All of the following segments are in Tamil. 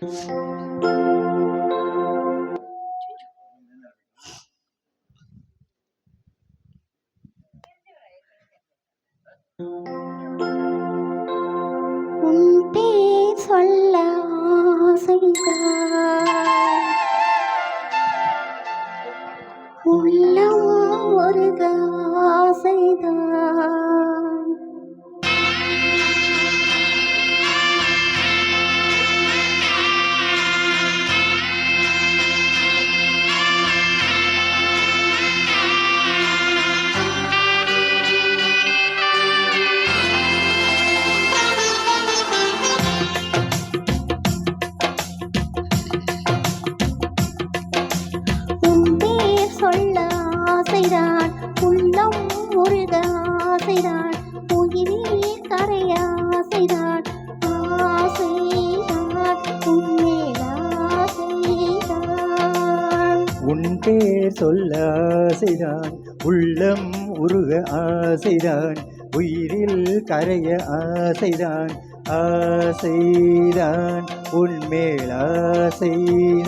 உன் பேர் சொல்ல ஆசைதான், உள்ளம் ஒரு ஆசைதான். சொல்ல ஆசைதான், உள்ளம் உருக ஆசைதான், உயிரில் கரைய ஆசைதான், ஆசைதான் உன்மேல் ஆசைதான். உன் பேர் சொல்ல ஆசைதான், உள்ளம் உருக ஆசைதான், உயிரில் கரைய ஆசைதான், ஆசைதான் உன்மேல் ஆசைதான்.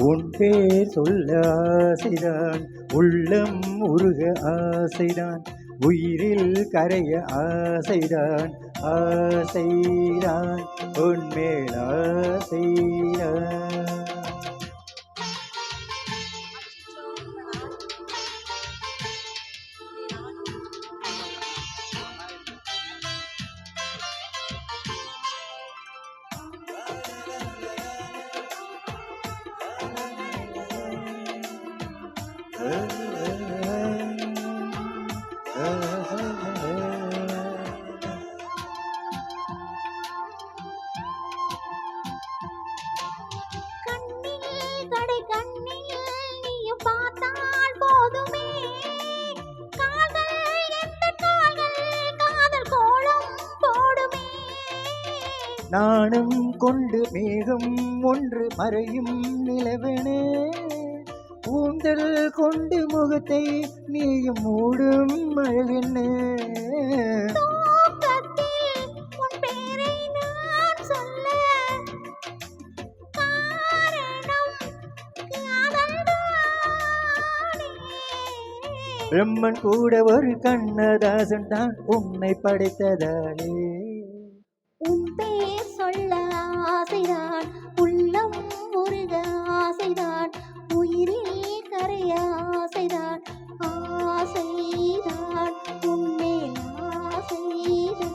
உன் பேர் சொல்ல ஆசைதான், உள்ளம் உருக ஆசைதான், உயிரில் கரைய ஆசைதான், ஆசைதான் உன்மேல் ஆசைதான். நாணம் கொண்டு மேகம் ஒன்று மறையும் நிலவனே, கூந்தல் கொண்டு முகத்தை நீயும் மூடும் அழகென்ன. பிரம்மன் கூட ஒரு கண்ணதாசன் தான் உன்னை படைத்ததாலே. உன் பேர் சொல்ல ஆசைதான், உள்ளம் உருக ஆசைதான், உயிரில் கரைய ஆசைதான், ஆசைதான் உன்மேல் ஆசைதான்.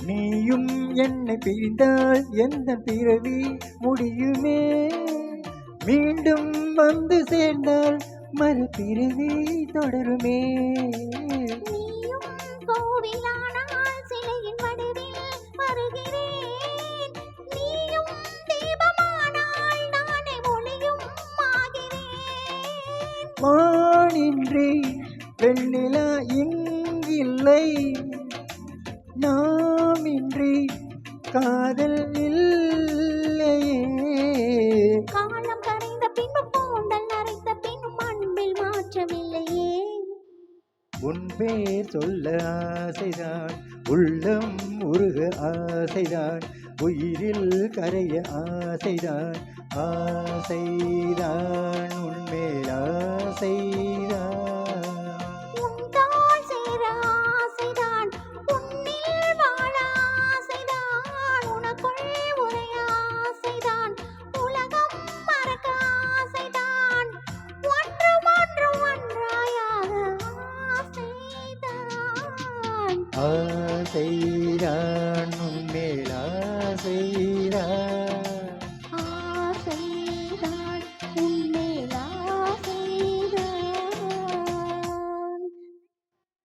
நீயும் என்னை பிரிந்தால் எந்த பிறவி முடியுமே, மீண்டும் வந்து சேர்ந்தால் மறுபிறவி தொடருமே. நீயும் கோவிலானால் சிலையின் வடிவில் வருகிறேன், நீயும் தீபமானால் நானே ஒளியும் ஆகிறேன். வானின்றி வெண்ணிலா இங்கில்லை, நாமின்றி காதல் இல்லையே. காலம் கரைந்த பின்னும் பூண்டல் நரைத்த பின்னும் அன்பில் மாற்றமில்லையே. உன் பேர் சொல்ல ஆசைதான், உள்ளம் உருக ஆசைதான், உயிரில் கரைய ஆசைதான், ஆசைதான் உன்மேல் ஆசைதான். ஆசைதான் உன்மேல் ஆசைதான்